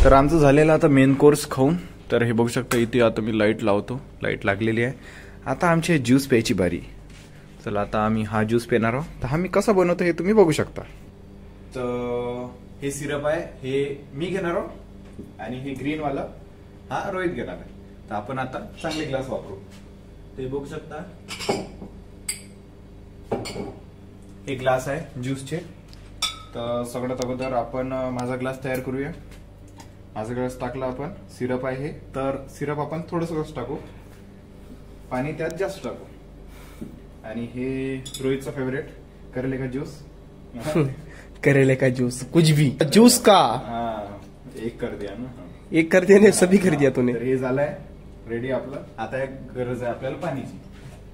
तर आमचं झालेलं आता मेन कोर्स खाऊन. तर हे बघू शकता इथे आता मी लाईट लावतो. लाईट लागलेली आहे. आता आमची ज्यूस प्यायची बारी. चला आता आम्ही हा ज्यूस पिणार आहोत. तर हा मी कसा बनवतो हे तुम्ही बघू शकता. तर हे सिरप आहे, हे मी घेणार आहोत आणि हे ग्रीन वाला हा रोहित घेणार आहे. तर आपण आता चांगले ग्लास वापरू. ते बघू शकता हे ग्लास आहे ज्यूसचे. तर सगळ्यात अगोदर आपण माझा ग्लास तयार करूया. माझा ग्लास टाकला आपण. सिरप आहे हे, तर सिरप आपण थोडंसं टाकू, पाणी त्यात जास्त टाकू. आणि हे रोहितचा फेवरेट करेले का ज्यूस. करेले का जूस, कुछ भी जूस का एक कर दिया ना. एक कर दिया, सभी कर दिया तूने. तर हे झालंय रेडी आपलं. आता एक गरज आहे आपल्याला पाणीची.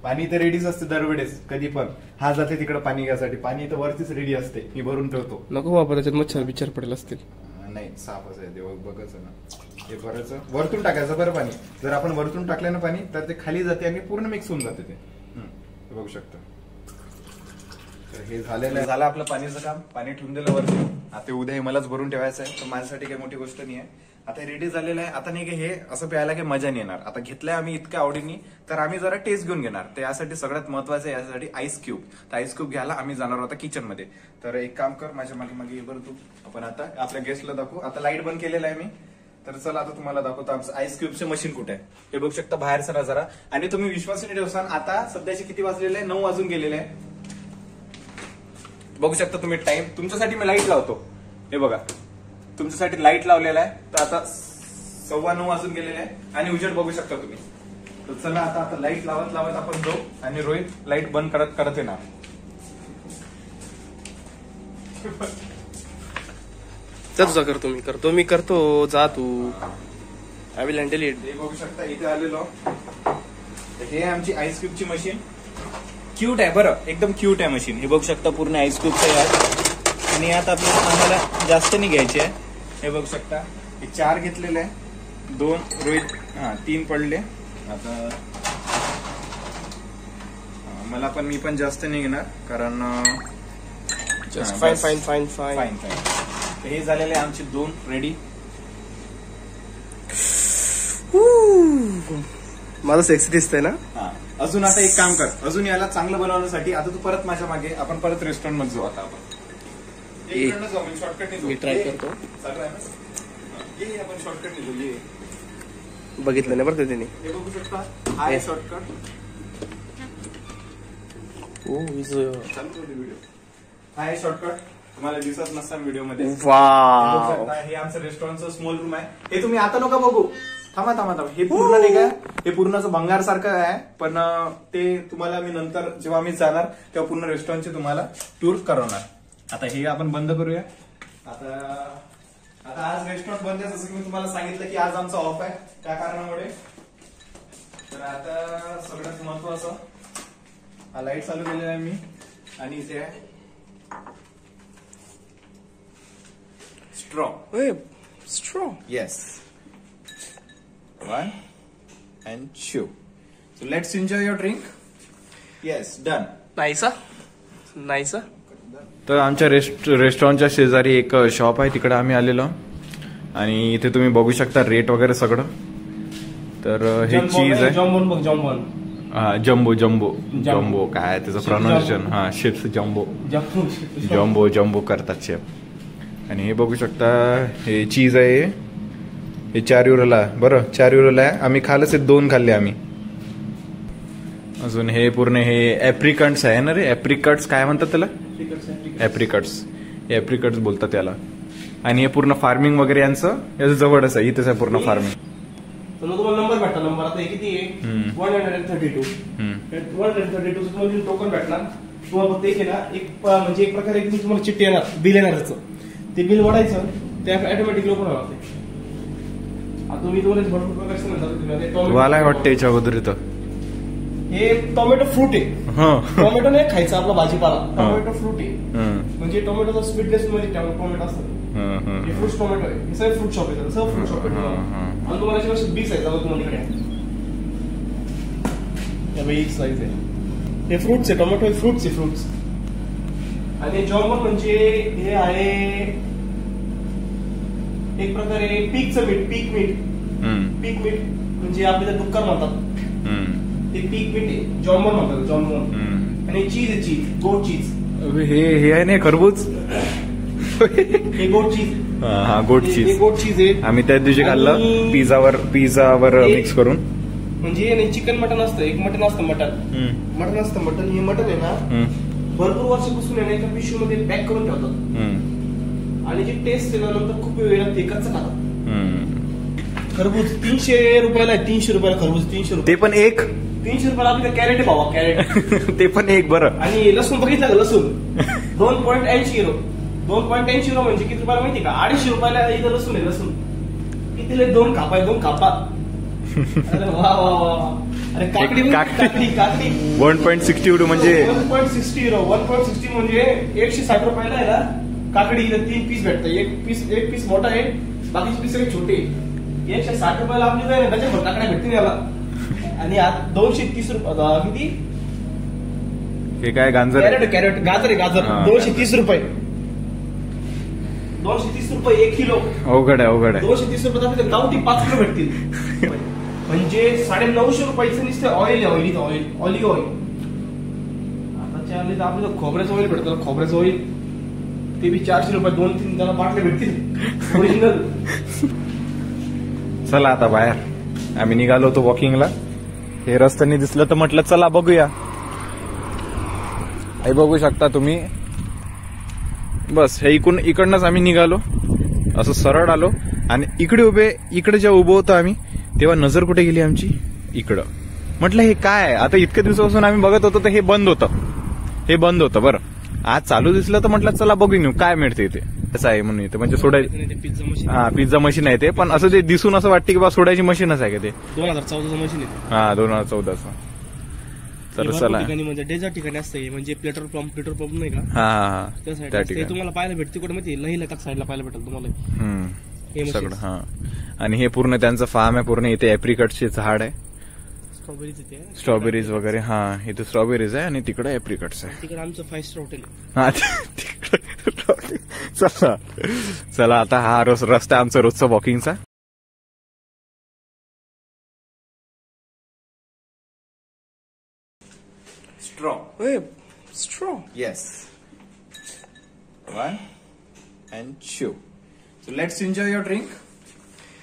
पाणी तर रेडीच असते दरवेळेस, कधी पण. हा जाते तिकडे पाणी घ्यायसाठी. पाणी तर वरतीच रेडी असते, मी भरून ठेवतो. नको बाबा, त्याच्यात मच्छर बिच्छर पडेल असतील. नाही, साफच आहे ते, बघायचं ना. हे भरायचं, वरतून टाकायचं बरं पाणी. जर आपण वरतून टाकलं ना पाणी तर ते खाली जाते आणि पूर्ण मिक्स होऊन जाते ते. बघू शकता. तर हे झालेलं आहे. झालं आपलं पाणीचं काम. पाणी ठेवून दिलं वरती. आता उद्या मलाच भरून ठेवायचं आहे, तर माझ्यासाठी काही मोठी गोष्ट नाही आहे. आता रेडी झालेलं आहे. आता नाही हे असं प्यायला काही मजा नाही येणार. आता घेतलंय आम्ही इतक्या आवडीने, तर आम्ही जरा टेस्ट घेऊन घेणार. तर यासाठी सगळ्यात महत्वाचं आहे यासाठी आईस क्यूब. तर आईस क्यूब घ्यायला आम्ही जाणार होता किचन मध्ये. तर एक काम कर, माझ्या मागे मागे बरं तू. आपण आता आपल्या गेस्टला दाखवू. आता लाईट बंद केलेला आहे मी. तर चला आता तुम्हाला दाखवतो आमचं आईस क्यूबचे मशीन कुठे आहे. हे बघू शकता बाहेरचा नजारा. आणि तुम्ही विश्वास नाही ठेवसान, आता सध्याचे किती वाजलेले आहे, 9 वाजून गेलेले आहे. बघू शकता तुम्ही टाइम. तुमच्यासाठी मी लाईट लावतो. हे बघा, तुमच्यासाठी लाईट लावलेला आहे. तर आता 9:15 वाजून गेलेले आहे आणि उजेड बघू शकता तुम्ही. तर चला आता लाईट लावत लावत आपण जाऊ आणि रोहित लाईट बंद करत करत येणार. तुझा करतो मी करतो, जा तू. I will handle it. हे बघू शकता इथे आलेलो. हे आमची आईस क्यूबची मशीन. क्यूट आहे बरं, एकदम क्यूट आहे मशीन. हे बघू शकता पूर्ण आईस क्यूबचं यात. आणि यात आपल्याला आम्हाला जास्त नाही घ्यायचे आहे. हे बघू शकता हे 4 घेतलेले आहे. 2 रोहित, 3 पडले. आता मी पण जास्त नाही घेणार, कारण फाईन. हे झालेले आमचे 2 रेडी. माझं सेक्सी दिसतंय ना. अजून आता एक काम कर, अजून याला चांगलं बनवण्यासाठी आता तू परत माझ्या मागे, आपण परत रेस्टॉरंट मध्ये जाऊ. आता आपण शॉर्टकट मी ट्राय करतो. आपण शॉर्टकट जाऊ. बघितलं नाही बरं त्याने. हे बघू शकता हा आहे शॉर्टकट. हा आहे शॉर्टकट. तुम्हाला दिसत नसता व्हिडिओ मध्ये. हे आमचं रेस्टॉरंटचं स्मॉल रूम आहे. हे तुम्ही आता नका बघू. थांबा. हे पूर्ण नाही काय, हे पूर्ण असं भंगार सारखं आहे. पण ते तुम्हाला मी नंतर जेव्हा आम्ही जाणार तेव्हा पूर्ण रेस्टॉरंटचे तुम्हाला टूर करवणार. आता हे आपण बंद करूया. आता आज रेस्टॉरंट बंद आहे, जसं की मी तुम्हाला सांगितलं की आज आमचा ऑफ आहे त्या कारणामुळे. तर आता सगळ्यात महत्वाचं हा लाईट चालू केलेला आहे मी. आणि इथे आहे straw. Yes. 1 and 2. So let's enjoy your drink. Yes, done. नाहीसा. तर आमच्या रेस्टॉरंटच्या शेजारी एक शॉप आहे, तिकडे आम्ही आलेलो. आणि इथे तुम्ही बघू शकता रेट वगैरे सगळं. तर हे चीज आहे. जम्बो काय त्याचं प्रोनाउन्सिएशन. शेफ जम्बो करतात शेफ. आणि हे बघू शकता हे चीज आहे. हे 4 युरोला बरं, 4 युरोला आहे. आम्ही खाल्लंच 2 खाल्ले आम्ही. अजून हे पूर्ण हे ऍप्रिकट्स आहे ना रे. ऍप्रिकट्स काय म्हणतात त्याला. ऍप्रिकट्स बोलतात त्याला. आणि हे पूर्ण फार्मिंग वगैरे याचं जवळच आहे. इथेच आहे पूर्ण फार्मिंग. तुम्हाला नंबर भेटला. नंबर आता किती आहे. 132. 132 तुम्हाला टोकन भेटणार. तुम्हाला फक्त एक आहे ना, म्हणजे एक प्रकारे तुम्हाला चिठ्ठी येणार, बिल येणार. ते बिल वाढायचं, ते ऑटोमॅटिकली ओपन होणार. आता मी तुम्हाला भरपूर प्रकार वाला वाटतं याच्या अगोदर इथं. हे टोमॅटो फ्रूट आहे. टोमॅटो नाही खायचा आपला भाजीपाला. टोमॅटो फ्रूट आहे. म्हणजे टोमॅटोचा स्वीटनेस मध्ये टोमॅटो असतं. हे फ्रूट टोमॅटो आहे. हे सगळं फ्रूट शॉप आहे. सगळं फ्रूट शॉप आहे. आणि तुम्हाला याच्यावर 20 आहे. जवळ तुम्हाला इकडे एक साईज आहे. हे फ्रुट्स आहे. टोमॅटो हे फ्रुट्स. आणि जॉमन म्हणजे हे आहे एक प्रकारे पीकचं मीठ, पीक मीठ म्हणजे आपल्याला डुक्कर म्हणतात ते पीक मीठ, जॉमॉन म्हणतात, जॉमॉन. आणि चीज आहे, चीज, गोट चीज. हे आहे ना खरबूज, हे गोट चीज. हा गोट चीज, गोट चीज आहे. आम्ही त्या दिवशी खाल्लं पिझावर मिक्स करून. म्हणजे चिकन मटन असतं, एक मटन असतं, मटन असतं. मटन हे मटन आहे ना भरपूर वर्षापासून आहे ना एका पिशवीमध्ये पॅक करून ठेवतात आणि जी टेस्ट आहे ना नंतर खूप वेळ लागते, कच्चं खातात. खरबूज 300 रुपयाला आहे, 300 रुपयाला खरबूज, 300 रुपये. ते पण एक 300 रुपयाला आपल्याला कॅरेट आहे बाबा, कॅरेट. ते पण एक. बरं. आणि लसूण बघितलं का, लसूण 2.80 युरो. 2.80 युरो म्हणजे किती रुपयाला माहिती का, 250 रुपयाला इथं लसूण आहे. लसूण किती, 2 कापा, 2 कापा. अरे वा वा वा. अरे काकडी 1.60 युरो म्हणजे 1.60 युरो. 1.60 म्हणजे 160 रुपयाला आहे ना काकडी. 3 पीस भेटतं, एक पीस मोठा आहे, बाकीचे पीस सगळे छोटे. 160 रुपयाला आपली काय त्याच्या काकड्या भेटतील याला. आणि आज 230 रुपये किती, हे काय गाजर, कॅरेट गाजर आहे, गाजर 230 रुपये. 230 रुपये 1 किलो. अवघड आहे. 230 रुपये गावठी 5 किलो भेटतील. म्हणजे 950 रुपयाचं नुसतं ऑइल आहे, ऑलिव्ह ऑइल. आता चालले तर आपल्याला खोबऱ्याचं ऑइल भेटतं, खोबऱ्याचं ऑइल ते बी 400 रुपये, 2-3 त्याला बाटल्या भेटतील ओरिजिनल. चला आता बाहेर आम्ही निघालो होतो वॉकिंगला. हे रस्त्याने दिसलं तर म्हटलं चला बघूया. हे बघू शकता तुम्ही, बस हे इकडनंच आम्ही निघालो, असं सरळ आलो आणि इकडे जेव्हा उभं होतो आम्ही तेव्हा नजर कुठे गेली आमची, इकडं. म्हटलं हे काय, आता इतक्या दिवसापासून आम्ही बघत होतो तर हे बंद होतं. बरं, आज चालू दिसलं तर म्हटलं चला बघून येऊ काय मिळते इथे. असं आहे म्हणून इथे, म्हणजे सोडायची, हा पिझ्झा मशीन आहे ते, पण असं ते दिसून असं वाटतं की बा सोडायची मशीनच आहे का ते. 2014चं मशीन आहे. हा 2014चं. तर चला, म्हणजे डेझर्ट ठिकाणी असतं, म्हणजे पेट्रोल पंप नाही का, हा त्या ठिकाणी तुम्हाला पाहायला भेटते. कुठे माहिती, लई लडाख साईडला पाहायला भेटेल तुम्हाला सगळं. हा, आणि हे पूर्ण त्यांचं फार्म आहे, पूर्ण इथे एप्रिकटचे झाड आहे, स्ट्रॉबेरीज वगैरे. हा इथे स्ट्रॉबेरीज आहे आणि तिकडे एप्रिकट्स आहे. तिकडे आमचं 5 स्टार हॉटेल. हा तिकडे. चला आता हा रस्ता आमचा रोजचा वॉकिंगचा. Straw. Yes. 1 and 2. So let's enjoy your drink.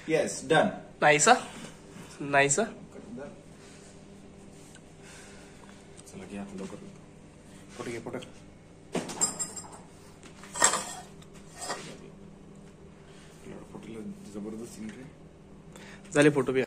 Yes, done. Nice. चला घ्या लवकर. फोटो. फोटोला जबरदस्त सीन रे. झाले फोटो बी.